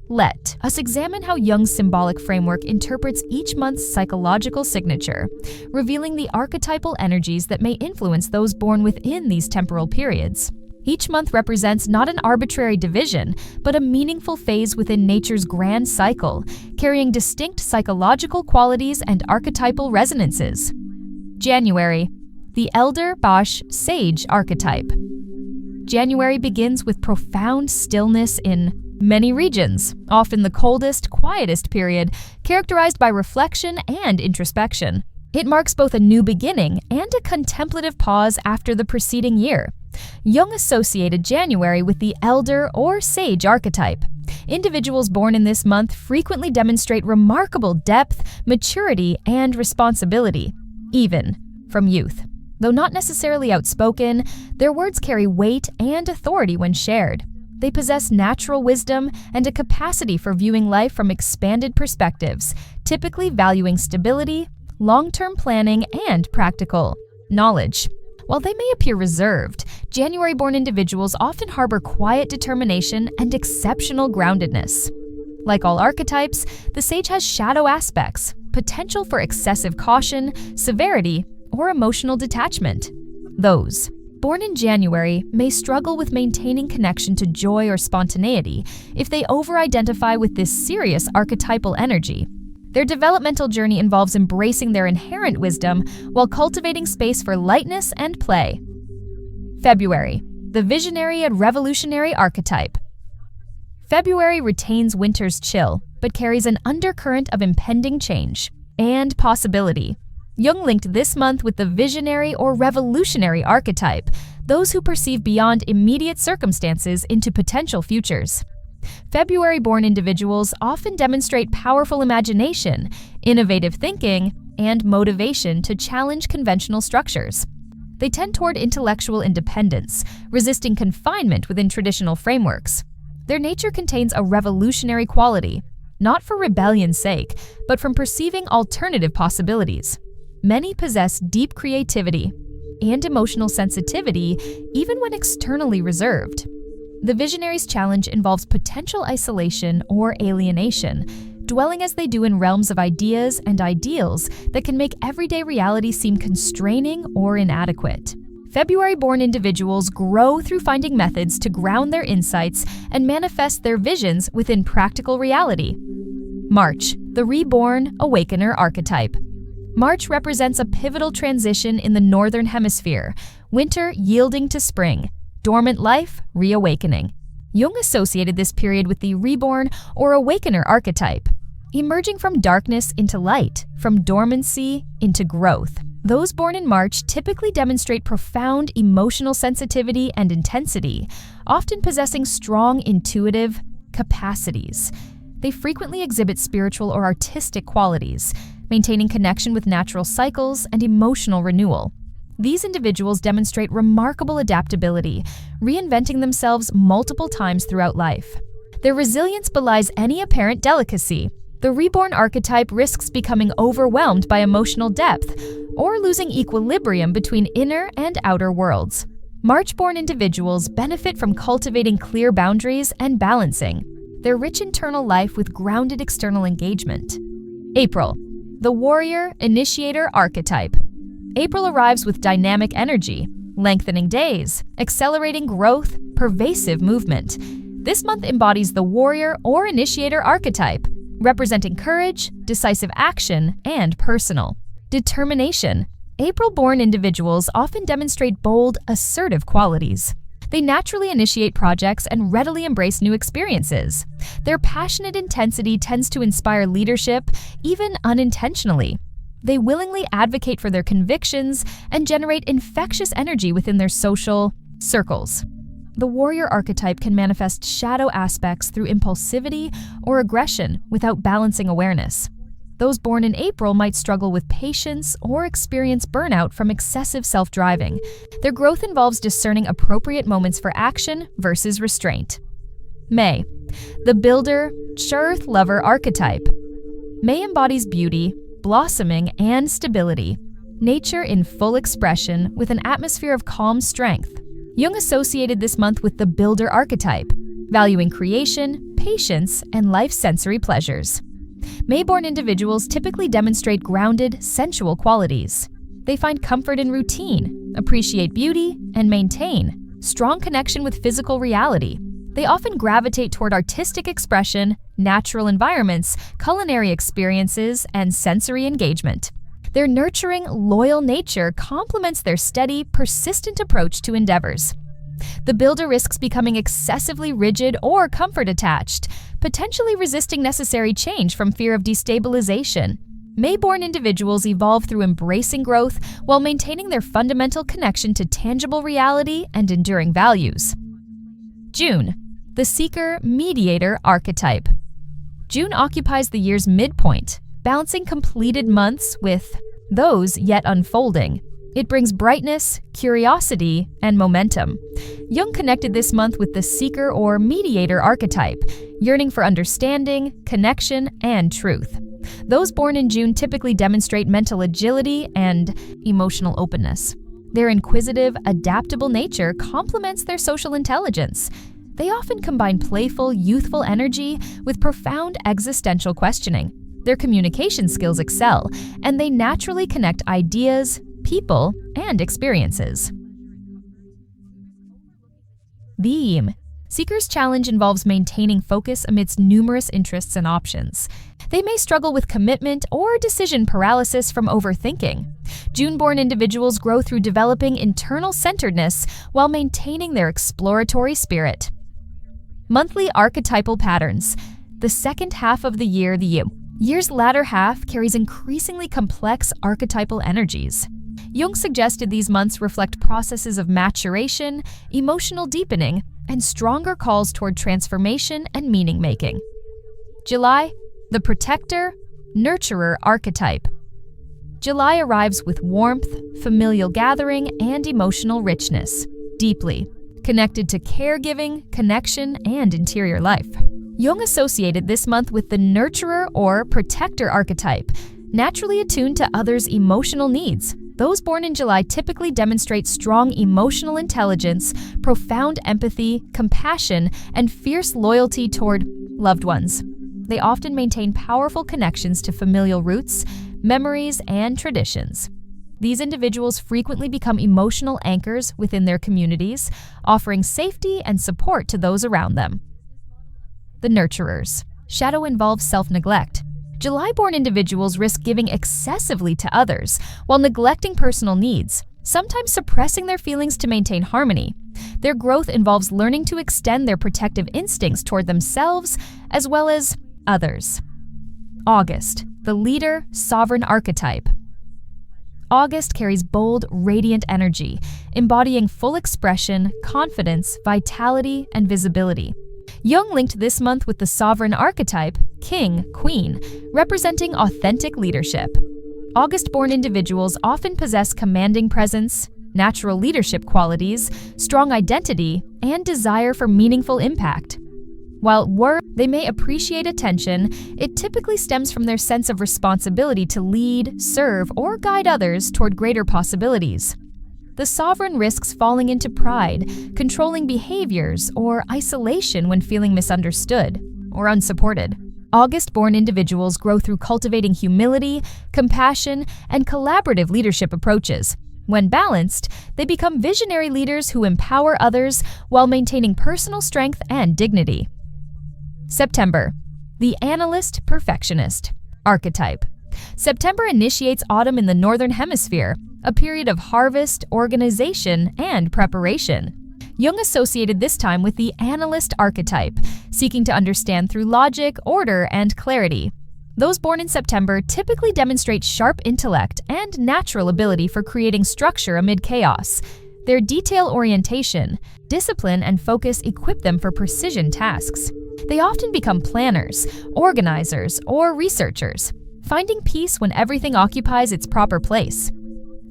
Let us examine how Jung's symbolic framework interprets each month's psychological signature, revealing the archetypal energies that may influence those born within these temporal periods. Each month represents not an arbitrary division, but a meaningful phase within nature's grand cycle, carrying distinct psychological qualities and archetypal resonances. January, the Elder/Sage archetype. January begins with profound stillness in many regions, often the coldest, quietest period, characterized by reflection and introspection. It marks both a new beginning and a contemplative pause after the preceding year. Jung associated January with the Elder or Sage archetype. Individuals born in this month frequently demonstrate remarkable depth, maturity, and responsibility, even from youth. Though not necessarily outspoken, their words carry weight and authority when shared. They possess natural wisdom and a capacity for viewing life from expanded perspectives, typically valuing stability, long-term planning, and practical knowledge. While they may appear reserved, January-born individuals often harbor quiet determination and exceptional groundedness. Like all archetypes, the Sage has shadow aspects, potential for excessive caution, severity, or emotional detachment. Those born in January may struggle with maintaining connection to joy or spontaneity if they over-identify with this serious archetypal energy. Their developmental journey involves embracing their inherent wisdom while cultivating space for lightness and play. February, the Visionary and Revolutionary archetype. February retains winter's chill, but carries an undercurrent of impending change and possibility. Jung linked this month with the visionary or revolutionary archetype, those who perceive beyond immediate circumstances into potential futures. February-born individuals often demonstrate powerful imagination, innovative thinking, and motivation to challenge conventional structures. They tend toward intellectual independence, resisting confinement within traditional frameworks. Their nature contains a revolutionary quality, not for rebellion's sake, but from perceiving alternative possibilities. Many possess deep creativity and emotional sensitivity, even when externally reserved. The visionary's challenge involves potential isolation or alienation, dwelling as they do in realms of ideas and ideals that can make everyday reality seem constraining or inadequate. February-born individuals grow through finding methods to ground their insights and manifest their visions within practical reality. March, the Reborn Awakener archetype. March represents a pivotal transition in the Northern Hemisphere, winter yielding to spring, dormant life reawakening. Jung associated this period with the Reborn or Awakener archetype, emerging from darkness into light, from dormancy into growth. Those born in March typically demonstrate profound emotional sensitivity and intensity, often possessing strong intuitive capacities. They frequently exhibit spiritual or artistic qualities, maintaining connection with natural cycles and emotional renewal. These individuals demonstrate remarkable adaptability, reinventing themselves multiple times throughout life. Their resilience belies any apparent delicacy. The reborn archetype risks becoming overwhelmed by emotional depth or losing equilibrium between inner and outer worlds. March-born individuals benefit from cultivating clear boundaries and balancing their rich internal life with grounded external engagement. April, the Warrior Initiator archetype. April arrives with dynamic energy, lengthening days, accelerating growth, pervasive movement. This month embodies the Warrior or Initiator archetype, representing courage, decisive action, and personal determination. April-born individuals often demonstrate bold, assertive qualities. They naturally initiate projects and readily embrace new experiences. Their passionate intensity tends to inspire leadership, even unintentionally. They willingly advocate for their convictions and generate infectious energy within their social circles. The warrior archetype can manifest shadow aspects through impulsivity or aggression without balancing awareness. Those born in April might struggle with patience or experience burnout from excessive self-driving. Their growth involves discerning appropriate moments for action versus restraint. May, the builder, earth lover archetype. May embodies beauty, blossoming, and stability. Nature in full expression with an atmosphere of calm strength. Jung associated this month with the builder archetype, valuing creation, patience, and life's sensory pleasures. May-born individuals typically demonstrate grounded, sensual qualities. They find comfort in routine, appreciate beauty, and maintain strong connection with physical reality. They often gravitate toward artistic expression, natural environments, culinary experiences, and sensory engagement. Their nurturing, loyal nature complements their steady, persistent approach to endeavors. The builder risks becoming excessively rigid or comfort-attached, potentially resisting necessary change from fear of destabilization. May-born individuals evolve through embracing growth while maintaining their fundamental connection to tangible reality and enduring values. June, the seeker-mediator archetype. June occupies the year's midpoint, balancing completed months with those yet unfolding. It brings brightness, curiosity, and momentum. Jung connected this month with the seeker or mediator archetype, yearning for understanding, connection, and truth. Those born in June typically demonstrate mental agility and emotional openness. Their inquisitive, adaptable nature complements their social intelligence. They often combine playful, youthful energy with profound existential questioning. Their communication skills excel, and they naturally connect ideas, people, and experiences. Theme. Seeker's challenge involves maintaining focus amidst numerous interests and options. They may struggle with commitment or decision paralysis from overthinking. June-born individuals grow through developing internal centeredness while maintaining their exploratory spirit. Monthly archetypal patterns. The second half of the year's latter half carries increasingly complex archetypal energies. Jung suggested these months reflect processes of maturation, emotional deepening, and stronger calls toward transformation and meaning-making. July, the protector, nurturer archetype. July arrives with warmth, familial gathering, and emotional richness, deeply connected to caregiving, connection, and interior life. Jung associated this month with the nurturer or protector archetype, naturally attuned to others' emotional needs. Those born in July typically demonstrate strong emotional intelligence, profound empathy, compassion, and fierce loyalty toward loved ones. They often maintain powerful connections to familial roots, memories, and traditions. These individuals frequently become emotional anchors within their communities, offering safety and support to those around them. The nurturers. Shadow involves self-neglect. July-born individuals risk giving excessively to others while neglecting personal needs, sometimes suppressing their feelings to maintain harmony. Their growth involves learning to extend their protective instincts toward themselves as well as others. August, the leader, sovereign archetype. August carries bold, radiant energy, embodying full expression, confidence, vitality, and visibility. Jung linked this month with the sovereign archetype, king, queen, representing authentic leadership. August-born individuals often possess commanding presence, natural leadership qualities, strong identity, and desire for meaningful impact. While they may appreciate attention, it typically stems from their sense of responsibility to lead, serve, or guide others toward greater possibilities. The sovereign risks falling into pride, controlling behaviors, or isolation when feeling misunderstood or unsupported. August-born individuals grow through cultivating humility, compassion, and collaborative leadership approaches. When balanced, they become visionary leaders who empower others while maintaining personal strength and dignity. September, the analyst perfectionist archetype. September initiates autumn in the Northern Hemisphere, a period of harvest, organization, and preparation. Jung associated this time with the analyst archetype, seeking to understand through logic, order, and clarity. Those born in September typically demonstrate sharp intellect and natural ability for creating structure amid chaos. Their detail orientation, discipline, and focus equip them for precision tasks. They often become planners, organizers, or researchers, finding peace when everything occupies its proper place.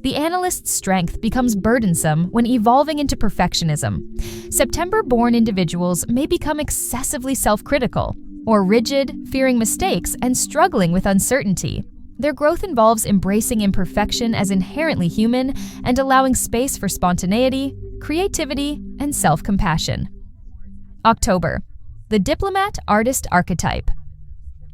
The analyst's strength becomes burdensome when evolving into perfectionism. September-born individuals may become excessively self-critical or rigid, fearing mistakes and struggling with uncertainty. Their growth involves embracing imperfection as inherently human and allowing space for spontaneity, creativity, and self-compassion. October, The diplomat artist archetype.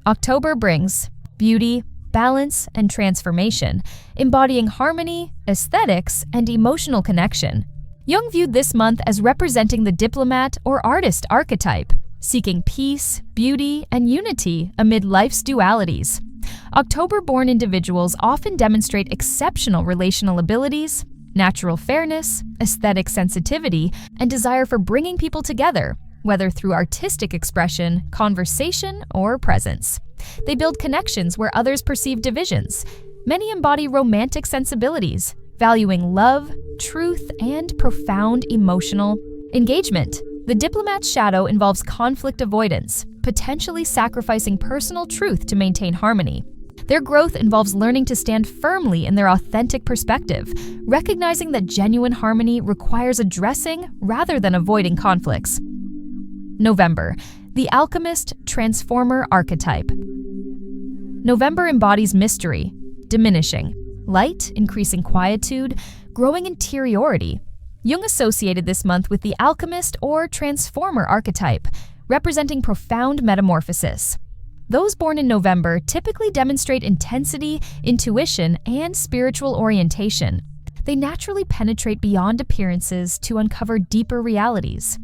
October brings beauty, balance, and transformation, embodying harmony, aesthetics, and emotional connection. Jung viewed this month as representing the diplomat or artist archetype, seeking peace, beauty, and unity amid life's dualities. October-born individuals often demonstrate exceptional relational abilities, natural fairness, aesthetic sensitivity, and desire for bringing people together, whether through artistic expression, conversation, or presence. They build connections where others perceive divisions. Many embody romantic sensibilities, valuing love, truth, and profound emotional engagement. The diplomat's shadow involves conflict avoidance, potentially sacrificing personal truth to maintain harmony. Their growth involves learning to stand firmly in their authentic perspective, recognizing that genuine harmony requires addressing rather than avoiding conflicts. November, the alchemist transformer archetype. November embodies mystery, diminishing, light, increasing quietude, growing interiority. Jung associated this month with the alchemist or transformer archetype, representing profound metamorphosis. Those born in November typically demonstrate intensity, intuition, and spiritual orientation. They naturally penetrate beyond appearances to uncover deeper realities.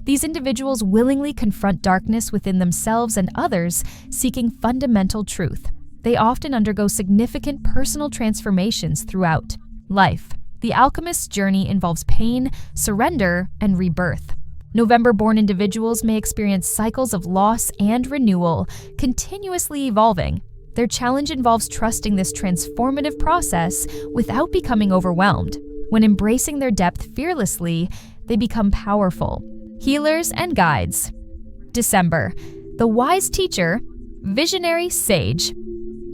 These individuals willingly confront darkness within themselves and others, seeking fundamental truth. They often undergo significant personal transformations throughout life. The alchemist's journey involves pain, surrender, and rebirth. November-born individuals may experience cycles of loss and renewal, continuously evolving. Their challenge involves trusting this transformative process without becoming overwhelmed. When embracing their depth fearlessly, they become powerful healers and guides. December, the wise teacher, visionary sage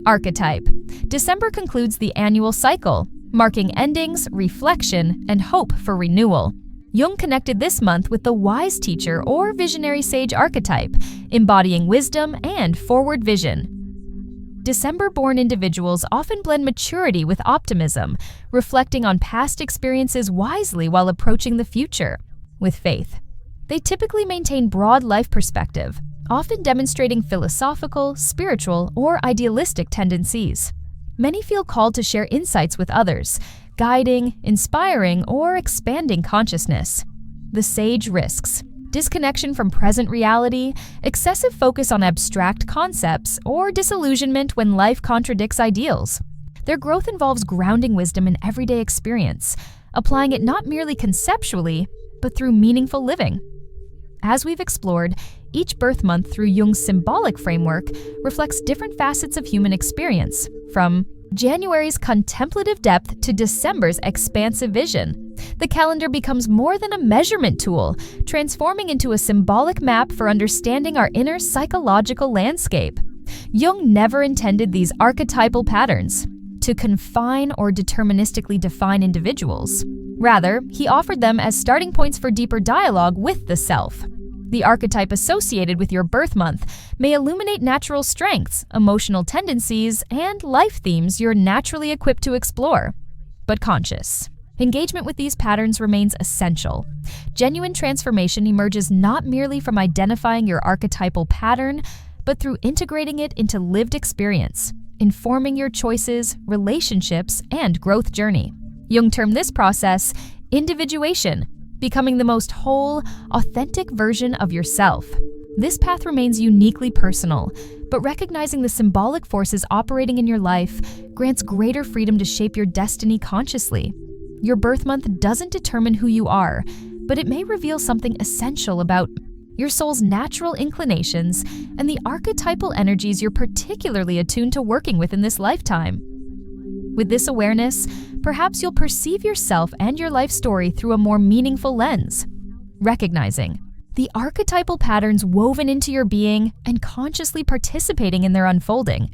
archetype. December concludes the annual cycle, marking endings, reflection, and hope for renewal. Jung connected this month with the wise teacher or visionary sage archetype, embodying wisdom and forward vision. December-born individuals often blend maturity with optimism, reflecting on past experiences wisely while approaching the future with faith. They typically maintain broad life perspective, often demonstrating philosophical, spiritual, or idealistic tendencies. Many feel called to share insights with others, guiding, inspiring, or expanding consciousness. The sage risks disconnection from present reality, excessive focus on abstract concepts, or disillusionment when life contradicts ideals. Their growth involves grounding wisdom in everyday experience, applying it not merely conceptually, but through meaningful living. As we've explored, each birth month through Jung's symbolic framework reflects different facets of human experience, from January's contemplative depth to December's expansive vision. The calendar becomes more than a measurement tool, transforming into a symbolic map for understanding our inner psychological landscape. Jung never intended these archetypal patterns to confine or deterministically define individuals. Rather, he offered them as starting points for deeper dialogue with the self. The archetype associated with your birth month may illuminate natural strengths, emotional tendencies, and life themes you're naturally equipped to explore. But conscious engagement with these patterns remains essential. Genuine transformation emerges not merely from identifying your archetypal pattern, but through integrating it into lived experience, informing your choices, relationships, and growth journey. Jung termed this process individuation, becoming the most whole, authentic version of yourself. This path remains uniquely personal, but recognizing the symbolic forces operating in your life grants greater freedom to shape your destiny consciously. Your birth month doesn't determine who you are, but it may reveal something essential about your soul's natural inclinations and the archetypal energies you're particularly attuned to working with in this lifetime. With this awareness, perhaps you'll perceive yourself and your life story through a more meaningful lens, recognizing the archetypal patterns woven into your being and consciously participating in their unfolding.